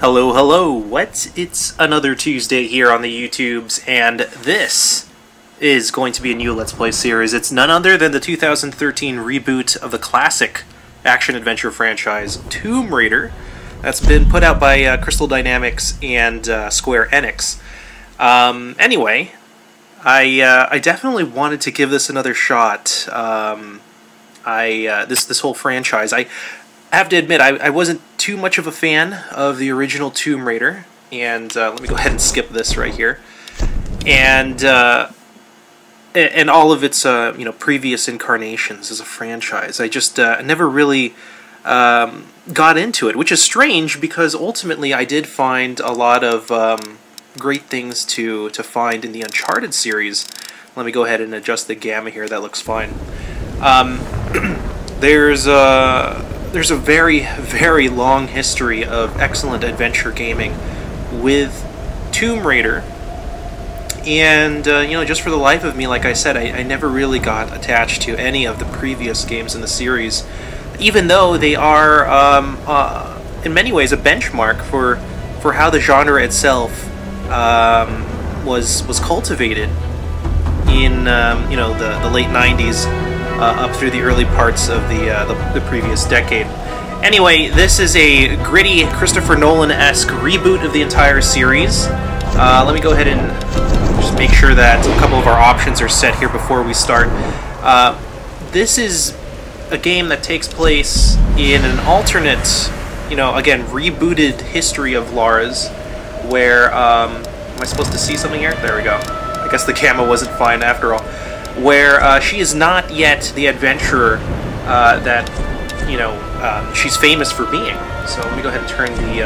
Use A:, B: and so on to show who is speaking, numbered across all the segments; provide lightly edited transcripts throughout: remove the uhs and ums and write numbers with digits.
A: Hello, hello. What? It's another Tuesday here on the YouTubes, and this is going to be a new Let's Play series. It's none other than the 2013 reboot of the classic action-adventure franchise, Tomb Raider, that's been put out by Crystal Dynamics and Square Enix. Anyway, I definitely wanted to give this another shot. This whole franchise. I have to admit, I wasn't too much of a fan of the original Tomb Raider, and let me go ahead and skip this right here. And all of its previous incarnations as a franchise. I just never really got into it, which is strange because ultimately I did find a lot of great things to find in the Uncharted series. Let me go ahead and adjust the gamma here. That looks fine. There's a very, very long history of excellent adventure gaming with Tomb Raider. And, just for the life of me, like I said, I never really got attached to any of the previous games in the series, even though they are, in many ways, a benchmark for how the genre itself was cultivated in, the late 90s up through the early parts of the previous decade. Anyway, this is a gritty Christopher Nolan-esque reboot of the entire series. Let me go ahead and just make sure that a couple of our options are set here before we start. This is a game that takes place in an alternate, again, rebooted history of Lara's, where, am I supposed to see something here? There we go. I guess the camera wasn't fine after all. Where she is not yet the adventurer that, she's famous for being. So let me go ahead and turn the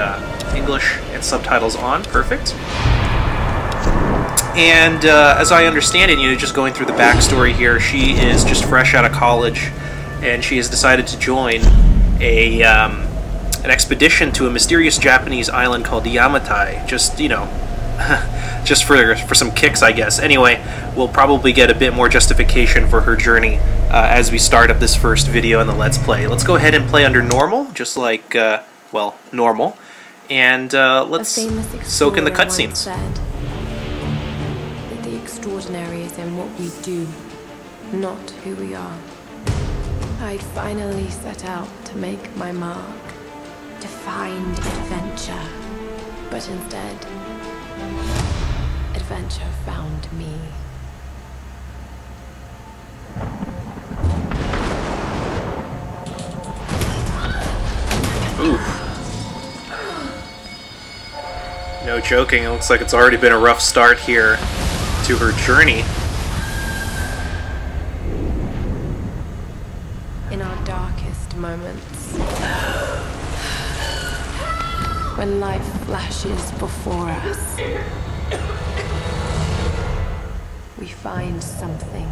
A: English and subtitles on. Perfect. And as I understand it, just going through the backstory here, she is just fresh out of college, and she has decided to join an expedition to a mysterious Japanese island called Yamatai. Just, just for some kicks, I guess. Anyway, we'll probably get a bit more justification for her journey as we start up this first video in the Let's Play. Let's go ahead and play under normal, just like, normal. And let's soak in the cutscenes.
B: The extraordinary is in what we do, not who we are. I'd finally set out to make my mark, to find adventure, but instead, adventure found me.
A: Oof. No joking, it looks like it's already been a rough start here to her journey.
B: In our darkest moments, when life flashes before us, we find something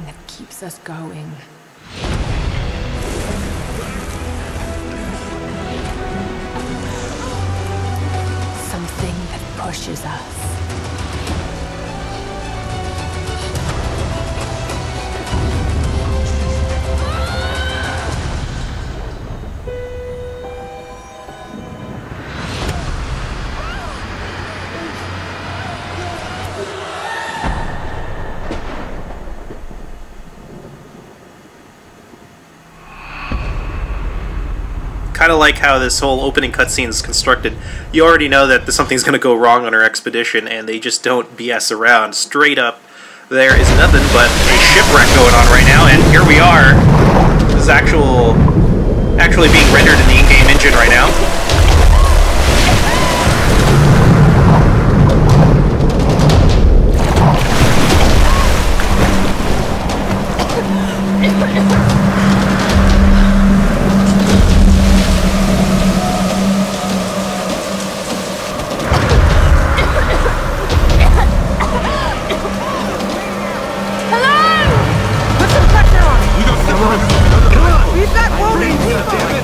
B: that keeps us going. Something that pushes us.
A: Kind of like how this whole opening cutscene is constructed. You already know that something's going to go wrong on our expedition, and they just don't BS around. Straight up, there is nothing but a shipwreck going on right now, and here we are. This is actually being rendered in the in-game engine right now.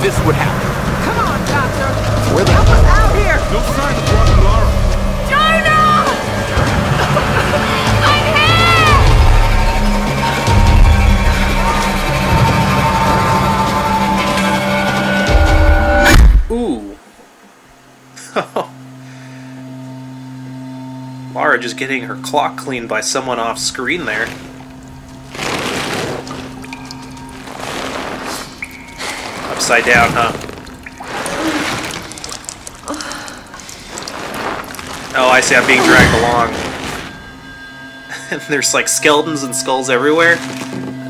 C: This would happen.
D: Come on, Doctor!
A: Lara just getting her clock cleaned by someone off screen there. Upside down, huh? Oh, I see, I'm being dragged along. And there's like skeletons and skulls everywhere.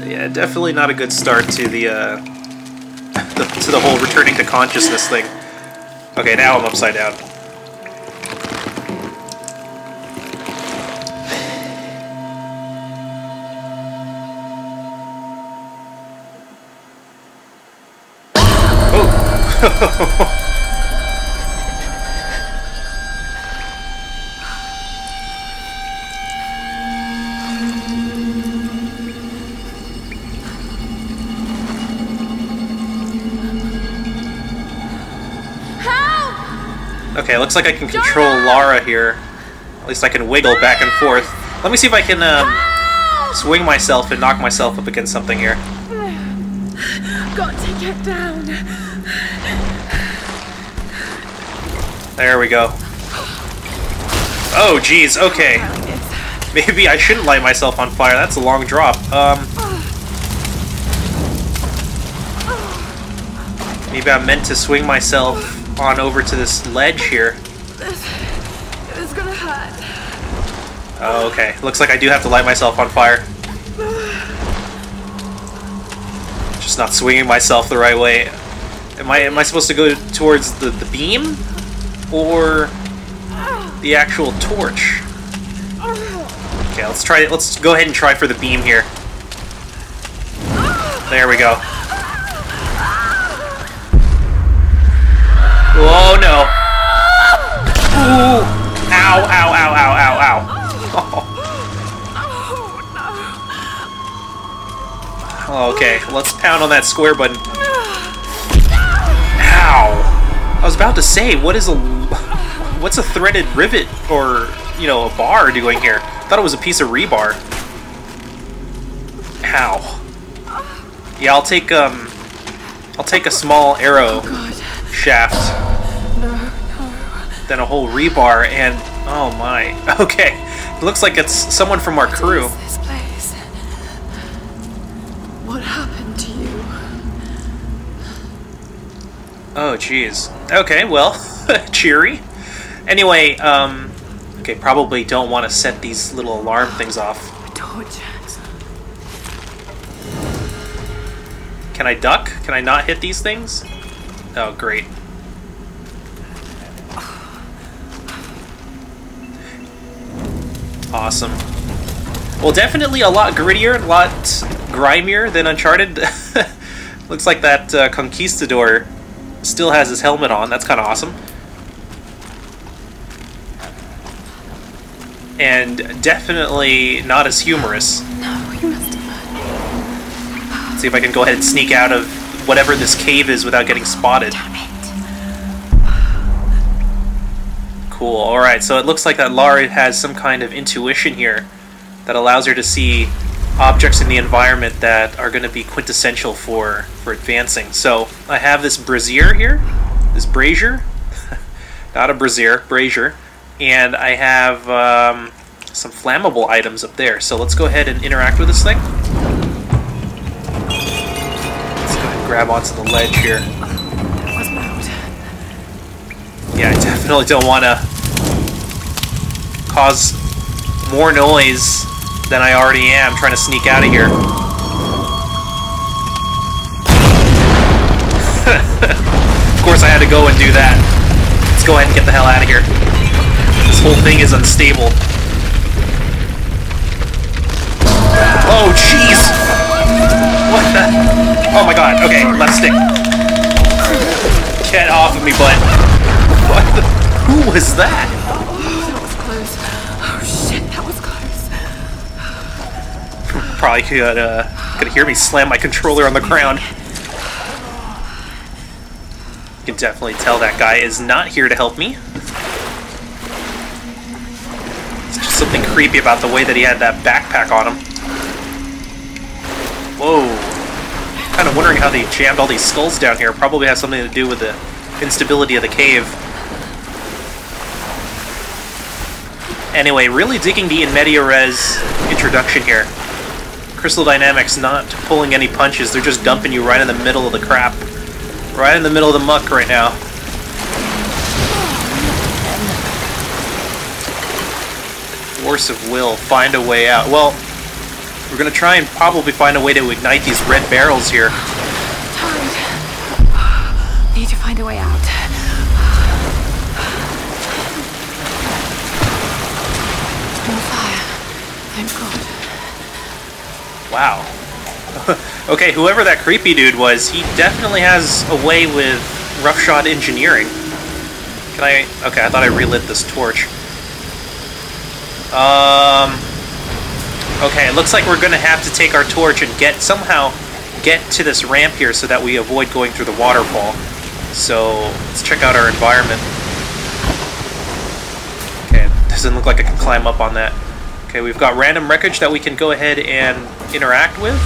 A: Yeah, definitely not a good start to the to the whole returning to consciousness thing. Okay, now I'm upside down. Oh! Okay, looks like I can control Lara here. At least I can wiggle back and forth. Let me see if I can swing myself and knock myself up against something here.
B: Got to get down.
A: There we go. Oh, geez, okay. Maybe I shouldn't light myself on fire. That's a long drop. Maybe I'm meant to swing myself on over to this ledge here.
B: It's gonna hurt.
A: Oh, okay. Looks like I do have to light myself on fire. Just not swinging myself the right way. Am I supposed to go towards the beam? Or the actual torch? Okay, let's try it. Let's go ahead and try for the beam here. There we go. Oh no! Ooh! Ow! Ow! Ow! Ow! Ow! Ow! Oh. Okay, let's pound on that square button. Ow! I was about to say, what's a threaded rivet or, you know, a bar doing here? I thought it was a piece of rebar. Ow! Yeah, I'll take a small arrow shaft. Than a whole rebar, and oh my. Okay, it looks like it's someone from our crew.
B: What is this place? What happened to you?
A: Oh jeez. Okay, well, cheery. Anyway, okay, probably don't want to set these little alarm things off.
B: Torches.
A: Can I duck? Can I not hit these things? Oh, great. Awesome. Well, definitely a lot grittier, a lot grimier than Uncharted. Looks like that Conquistador still has his helmet on. That's kind of awesome. And definitely not as humorous.
B: No, you must have.
A: Let's see if I can go ahead and sneak out of whatever this cave is without getting spotted. Cool, alright, so it looks like that Lara has some kind of intuition here that allows her to see objects in the environment that are going to be quintessential for advancing. So, I have this brazier here, this brazier, not a brazier, brazier, and I have some flammable items up there. So let's go ahead and interact with this thing. Let's go ahead and grab onto the ledge here.
B: That was loud.
A: Yeah, I definitely don't want to cause more noise than I already am trying to sneak out of here. Of course I had to go and do that. Let's go ahead and get the hell out of here. This whole thing is unstable. Oh, jeez! What the? Oh my god, okay, left stick. Get off of me, bud. What the? Who was that?
B: That was close. Oh shit, that was close.
A: Probably could hear me slam my controller on the ground. You can definitely tell that guy is not here to help me. It's just something creepy about the way that he had that backpack on him. Whoa. Kind of wondering how they jammed all these skulls down here. Probably has something to do with the instability of the cave. Anyway, really digging the in media res introduction here. Crystal Dynamics not pulling any punches, they're just dumping you right in the middle of the crap. Right in the middle of the muck right now. Force of will, find a way out. Well, we're gonna try and probably find a way to ignite these red barrels here.
B: Tired. Need to find a way out. No fire. Thank God.
A: Wow. Okay, whoever that creepy dude was, he definitely has a way with roughshod engineering. Can I... Okay, I thought I relit this torch. Okay, it looks like we're gonna have to take our torch and somehow get to this ramp here so that we avoid going through the waterfall. So, let's check out our environment. Okay, doesn't look like I can climb up on that. Okay, we've got random wreckage that we can go ahead and interact with.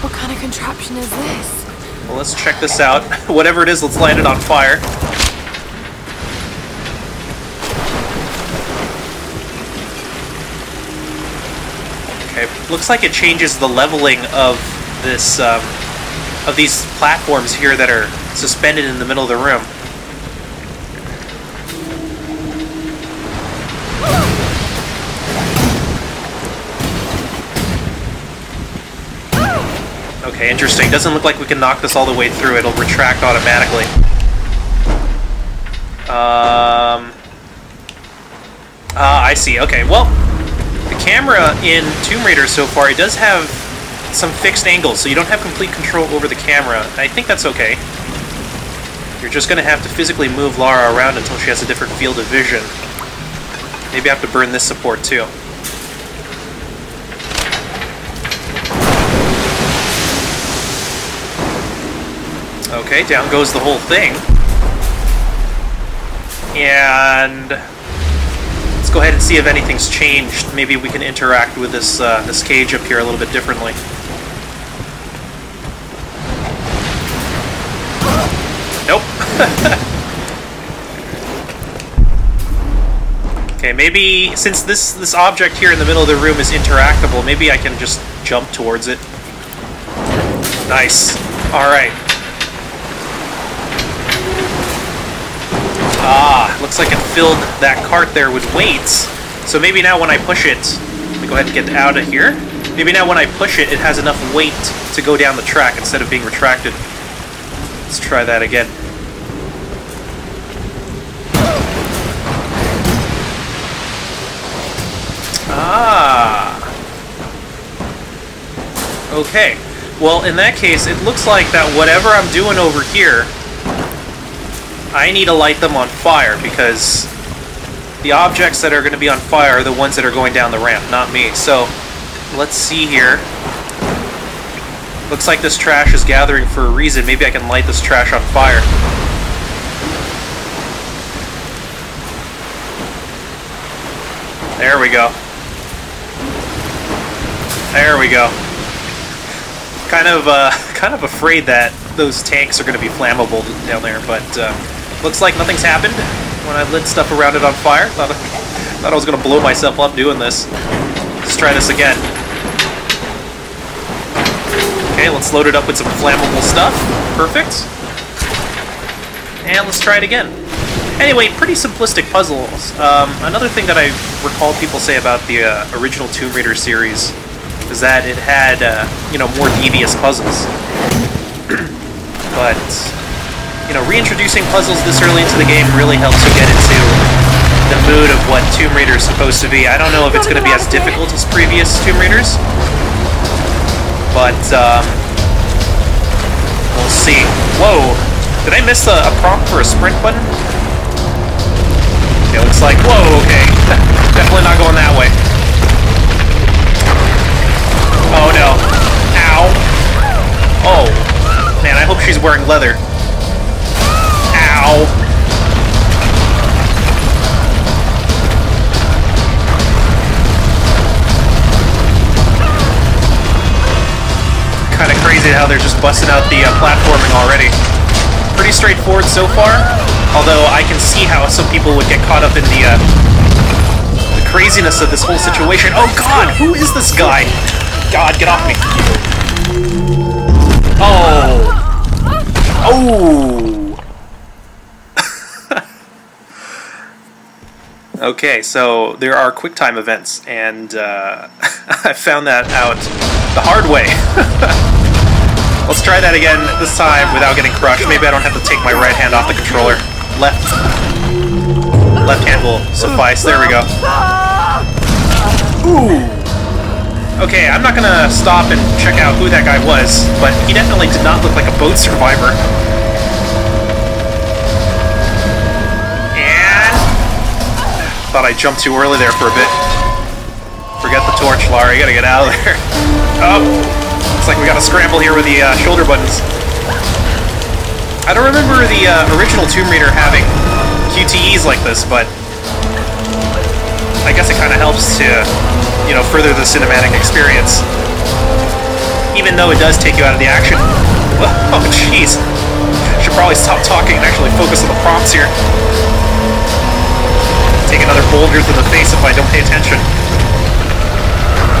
B: What kind of contraption is this?
A: Well, let's check this out. Whatever it is, let's light it on fire. Okay, looks like it changes the leveling of this, of these platforms here that are suspended in the middle of the room. Okay, interesting. Doesn't look like we can knock this all the way through. It'll retract automatically. I see. Okay, well, the camera in Tomb Raider so far, it does have some fixed angles, so you don't have complete control over the camera. I think that's okay. You're just going to have to physically move Lara around until she has a different field of vision. Maybe I have to burn this support too. Okay, down goes the whole thing. And let's go ahead and see if anything's changed. Maybe we can interact with this this cage up here a little bit differently. Nope. Okay, maybe since this object here in the middle of the room is interactable, maybe I can just jump towards it. Nice. All right. Ah, looks like it filled that cart there with weights. So maybe now when I push it, let me go ahead and get out of here. Maybe now when I push it, it has enough weight to go down the track instead of being retracted. Let's try that again. Ah. Okay. Well, in that case, it looks like that whatever I'm doing over here, I need to light them on fire, because the objects that are going to be on fire are the ones that are going down the ramp, not me. So, let's see here. Looks like this trash is gathering for a reason. Maybe I can light this trash on fire. There we go. There we go. Kind of afraid that those tanks are going to be flammable down there, but looks like nothing's happened when I lit stuff around it on fire. Thought I was going to blow myself up doing this. Let's try this again. Okay, let's load it up with some flammable stuff. Perfect. And let's try it again. Anyway, pretty simplistic puzzles. Another thing that I recall people say about the original Tomb Raider series is that it had, you know, more devious puzzles. But, you know, reintroducing puzzles this early into the game really helps you get into the mood of what Tomb Raider is supposed to be. I don't know if it's going to be as difficult as previous Tomb Raiders, but we'll see. Whoa! Did I miss a prompt for a sprint button? Okay, looks like, whoa, okay. Definitely not going that way. Oh no. Ow. Oh. Man, I hope she's wearing leather. Ow. Kinda crazy how they're just busting out the platforming already. Pretty straightforward so far, although I can see how some people would get caught up in the craziness of this whole situation. Oh god, who is this guy? God, get off me. Oh. Oh. Okay, so there are QuickTime events, and I found that out the hard way. Let's try that again, this time without getting crushed. Maybe I don't have to take my right hand off the controller. Left hand will suffice. There we go. Ooh! Okay, I'm not gonna stop and check out who that guy was, but he definitely did not look like a boat survivor. And... thought I jumped too early there for a bit. Forget the torch, Lara. You gotta get out of there. Oh! Looks like we gotta scramble here with the shoulder buttons. I don't remember the original Tomb Raider having QTEs like this, but I guess it kind of helps to, you know, further the cinematic experience. Even though it does take you out of the action. Oh, jeez. Should probably stop talking and actually focus on the prompts here. Take another boulder to the face if I don't pay attention.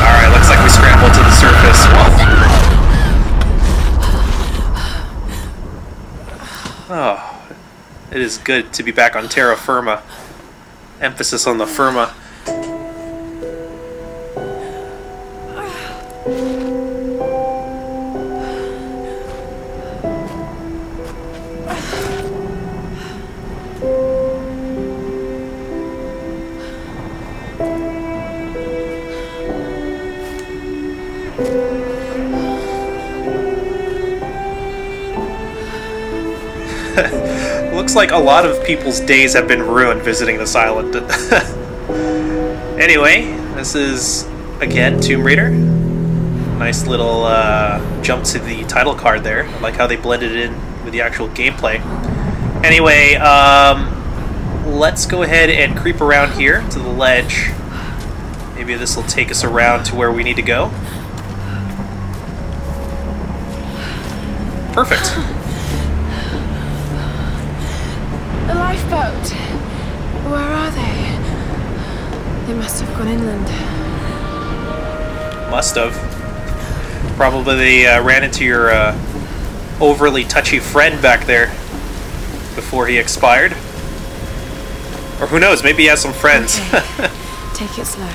A: Alright, looks like we scrambled to the surface. Whoa. Oh, it is good to be back on terra firma. Emphasis on the firma. Looks like a lot of people's days have been ruined visiting this island. Anyway, this is, again, Tomb Raider. Nice little jump to the title card there. I like how they blended it in with the actual gameplay. Anyway, let's go ahead and creep around here to the ledge. Maybe this will take us around to where we need to go. Perfect.
B: The lifeboat. Where are they? They must have gone inland.
A: Must have. Probably they ran into your overly touchy friend back there before he expired. Or who knows, maybe he has some friends.
B: Okay. Take it slow.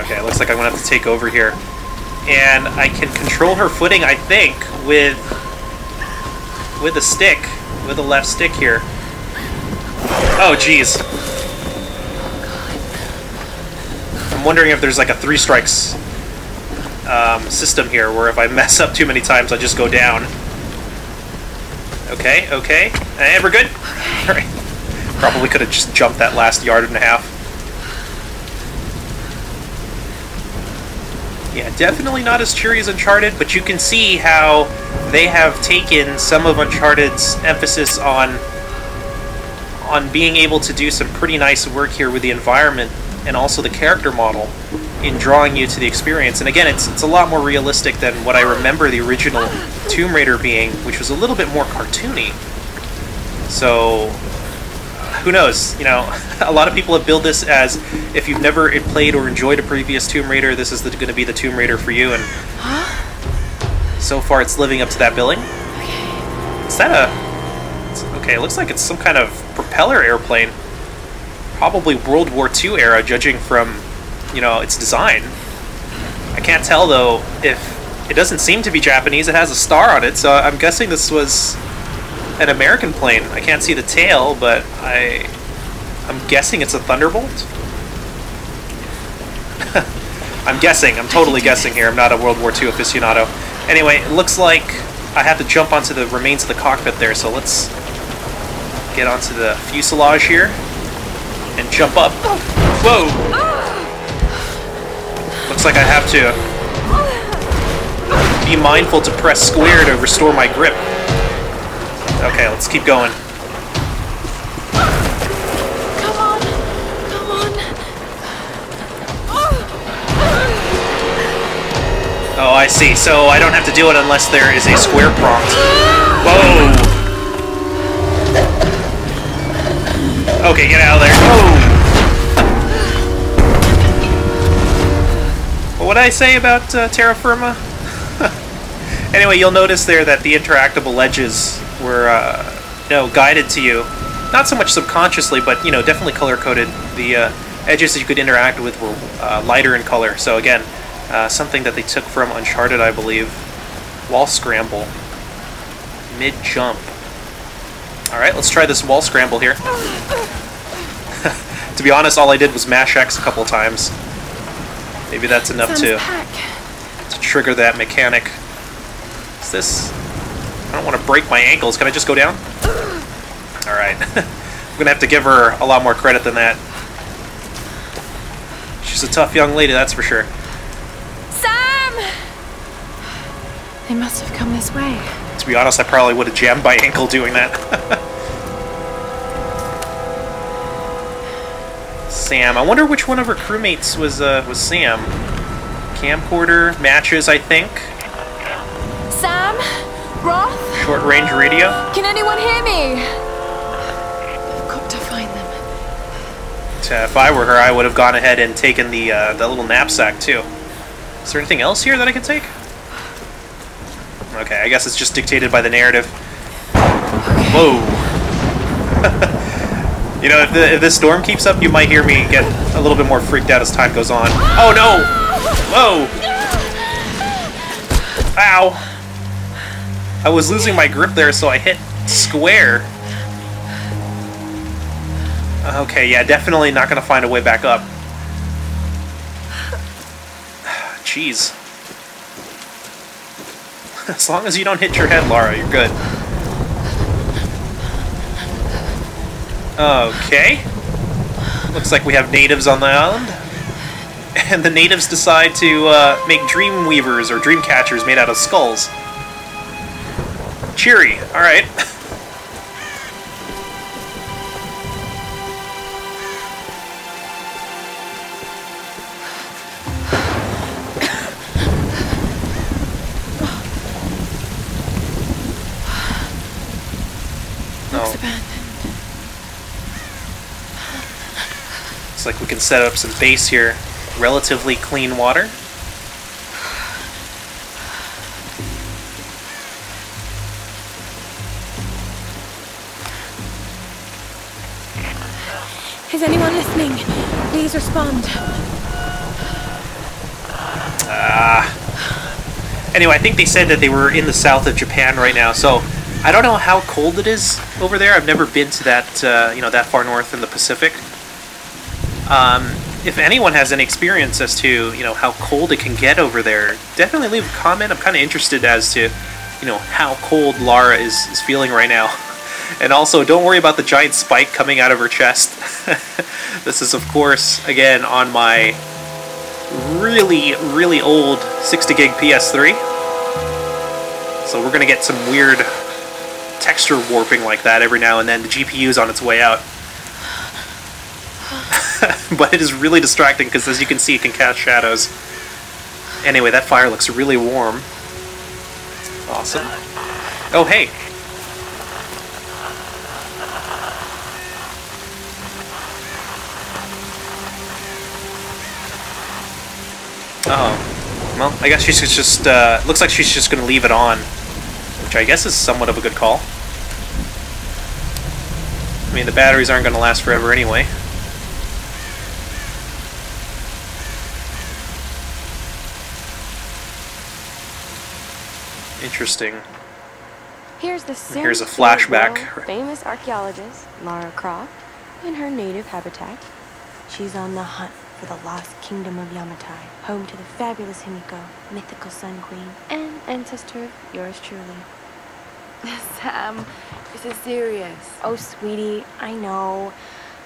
A: Okay, looks like I'm gonna have to take over here. And I can control her footing, I think, with the stick, with the left stick here. Oh, jeez. I'm wondering if there's like a 3 strikes system here, where if I mess up too many times, I just go down. Okay, okay, and we're good. All right. Probably could have just jumped that last yard and a half. Yeah, definitely not as cheery as Uncharted, but you can see how they have taken some of Uncharted's emphasis on being able to do some pretty nice work here with the environment and also the character model in drawing you to the experience. And again, it's a lot more realistic than what I remember the original Tomb Raider being, which was a little bit more cartoony. So, who knows? You know, a lot of people have billed this as, if you've never played or enjoyed a previous Tomb Raider, this is going to be the Tomb Raider for you, and so far it's living up to that billing. Is that okay, it looks like it's some kind of propeller airplane. Probably World War II era, judging from, you know, its design. I can't tell, though, if it doesn't seem to be Japanese. It has a star on it, so I'm guessing this was an American plane. I can't see the tail, but I'm guessing it's a Thunderbolt. I'm guessing. I'm totally guessing here. I'm not a World War II aficionado. Anyway, it looks like I have to jump onto the remains of the cockpit there, so let's get onto the fuselage here and jump up. Whoa! Looks like I have to be mindful to press square to restore my grip. Okay, let's keep going.
B: Come on! Come on!
A: Oh, I see. So I don't have to do it unless there is a square prompt. Whoa! Okay, get out of there. Oh! What did I say about terra firma? Anyway, you'll notice there that the interactable ledges were, guided to you. Not so much subconsciously, but, definitely color-coded. The edges that you could interact with were lighter in color. So again, something that they took from Uncharted, I believe. Wall scramble. Mid-jump. Alright, let's try this wall scramble here. To be honest, all I did was mash X a couple times. Maybe that's enough to trigger that mechanic. Is this... I don't want to break my ankles. Can I just go down? Alright. I'm gonna have to give her a lot more credit than that. She's a tough young lady, that's for sure.
B: Sam! They must have come this way.
A: To be honest, I probably would have jammed my ankle doing that. Sam. I wonder which one of her crewmates was Sam. Camcorder, matches, I think.
B: Sam? Roth?
A: Short-range radio?
B: Can anyone hear me? I've got to find them.
A: If I were her, I would have gone ahead and taken the little knapsack, too. Is there anything else here that I can take? Okay, I guess it's just dictated by the narrative. Okay. Whoa! If this storm keeps up, you might hear me get a little bit more freaked out as time goes on. Oh no! Whoa! Ow! I was losing my grip there, so I hit square. Okay, yeah, definitely not gonna find a way back up. Jeez. As long as you don't hit your head, Lara, you're good. Okay. Looks like we have natives on the island. And the natives decide to make dream weavers or dream catchers made out of skulls. Cheery. Alright. Looks like we can set up some base here. Relatively clean water.
B: Is anyone listening? Please respond.
A: Anyway, I think they said that they were in the south of Japan right now, so I don't know how cold it is over there. I've never been to that, that far north in the Pacific. If anyone has any experience as to, how cold it can get over there, definitely leave a comment. I'm kind of interested as to, how cold Lara is feeling right now. And also, don't worry about the giant spike coming out of her chest. This is, of course, again, on my really, really old 60GB PS3. So we're going to get some weird texture warping like that every now and then. The GPU's on its way out. But it is really distracting because, as you can see, it can cast shadows. Anyway, that fire looks really warm. Awesome. Oh, hey! Oh. Well, I guess she's just, looks like she's just gonna leave it on. Which I guess is somewhat of a good call. I mean, the batteries aren't gonna last forever anyway. Interesting.
B: Here's a
A: flashback.
B: Famous archaeologist, Lara Croft, in her native habitat. She's on the hunt for the lost kingdom of Yamatai, home to the fabulous Himiko, mythical Sun Queen, and ancestor of yours truly.
C: Sam, this is serious.
B: Oh, sweetie, I know.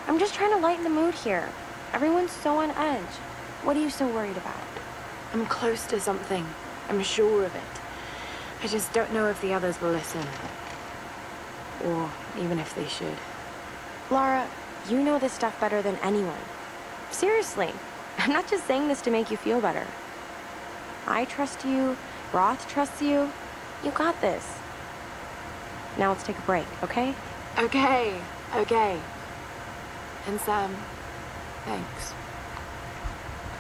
B: I'm just trying to lighten the mood here. Everyone's so on edge. What are you so worried about?
C: I'm close to something. I'm sure of it. I just don't know if the others will listen. Or even if they should.
B: Lara, you know this stuff better than anyone. Seriously, I'm not just saying this to make you feel better. I trust you, Roth trusts you. You got this. Now let's take a break, okay?
C: Okay. And Sam, thanks.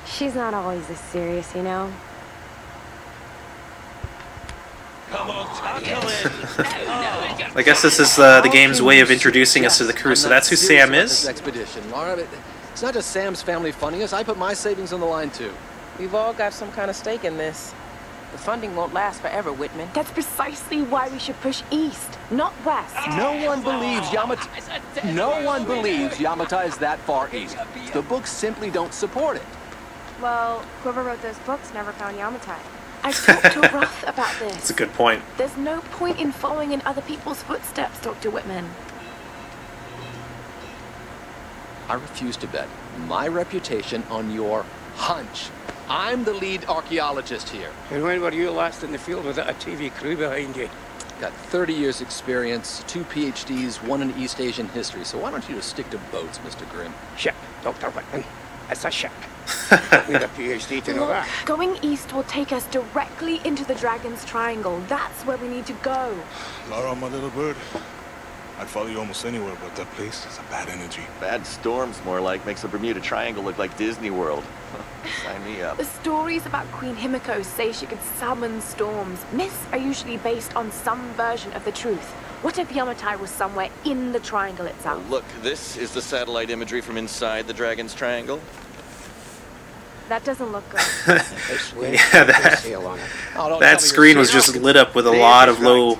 B: She's not always this serious, you know?
D: Come on, tackle it.
A: I guess this is the game's way of introducing us to the crew, so that's who Sam is.
E: Expedition, Lara. It's not just Sam's family funding us. I put my savings on the line, too.
F: We've all got some kind of stake in this. The funding won't last forever, Whitman.
C: That's precisely why we should push east, not west.
E: No one believes Yamatai. No one believes Yamatai is that far east. The books simply don't support it.
G: Well, whoever wrote those books never found Yamatai.
C: I talked to Roth about this.
A: That's a good point.
C: There's no point in following in other people's footsteps, Dr. Whitman.
E: I refuse to bet my reputation on your hunch. I'm the lead archaeologist here.
H: And when were you last in the field without a TV crew behind you?
E: Got 30 years experience, 2 PhDs, 1 in East Asian history, so why don't you just stick to boats, Mr. Grimm?
H: Ship, Dr. Whitman. It's a ship. Don't need a PhD to know
C: Look,
H: that.
C: going east will take us directly into the Dragon's Triangle. That's where we need to go.
D: Lara, my little bird. I'd follow you almost anywhere, but that place is a bad energy.
I: Bad storms, more like. Makes the Bermuda Triangle look like Disney World. Sign me up.
C: The stories about Queen Himiko say she could summon storms. Myths are usually based on some version of the truth. What if Yamatai was somewhere in the triangle itself?
I: Well, look, this is the satellite imagery from inside the Dragon's Triangle.
G: That doesn't look good.
A: Yeah, that screen was just lit up with a lot of low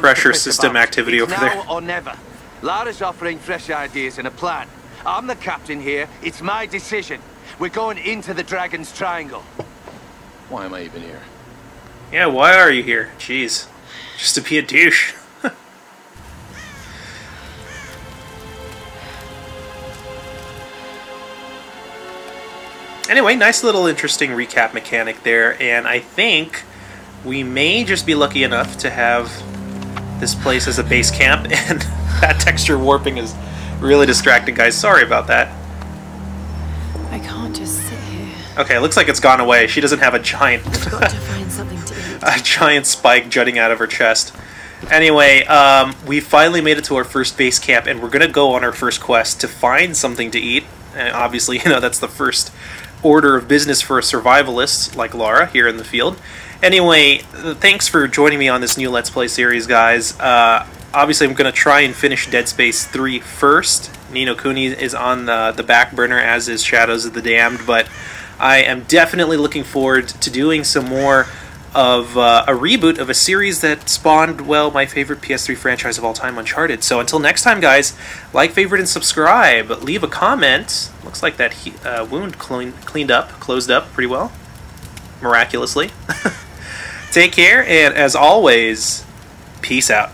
A: pressure system activity over there.
J: Now or never. Lara's offering fresh ideas and a plan. I'm the captain here. It's my decision. We're going into the Dragon's Triangle.
E: Why am I even here?
A: Yeah, why are you here? Jeez. Just to be a douche. Anyway, nice little interesting recap mechanic there, and I think we may just be lucky enough to have this place as a base camp, and that texture warping is really distracting, guys. Sorry about that.
B: I can't just sit here.
A: Okay, it looks like it's gone away. She doesn't have a giant
B: I've got to find something to eat.
A: a giant spike jutting out of her chest. Anyway, we finally made it to our first base camp, and we're going to go on our first quest to find something to eat. And obviously, you know, that's the first order of business for a survivalist like Lara here in the field. Anyway, thanks for joining me on this new Let's Play series, guys. Obviously, I'm going to try and finish Dead Space 3 first. Ni no Kuni is on the back burner, as is Shadows of the Damned, but I am definitely looking forward to doing some more of a reboot of a series that spawned, well, my favorite PS3 franchise of all time, Uncharted. So until next time, guys, like, favorite, and subscribe. Leave a comment. Looks like that wound closed up pretty well, miraculously. Take care, and as always, peace out.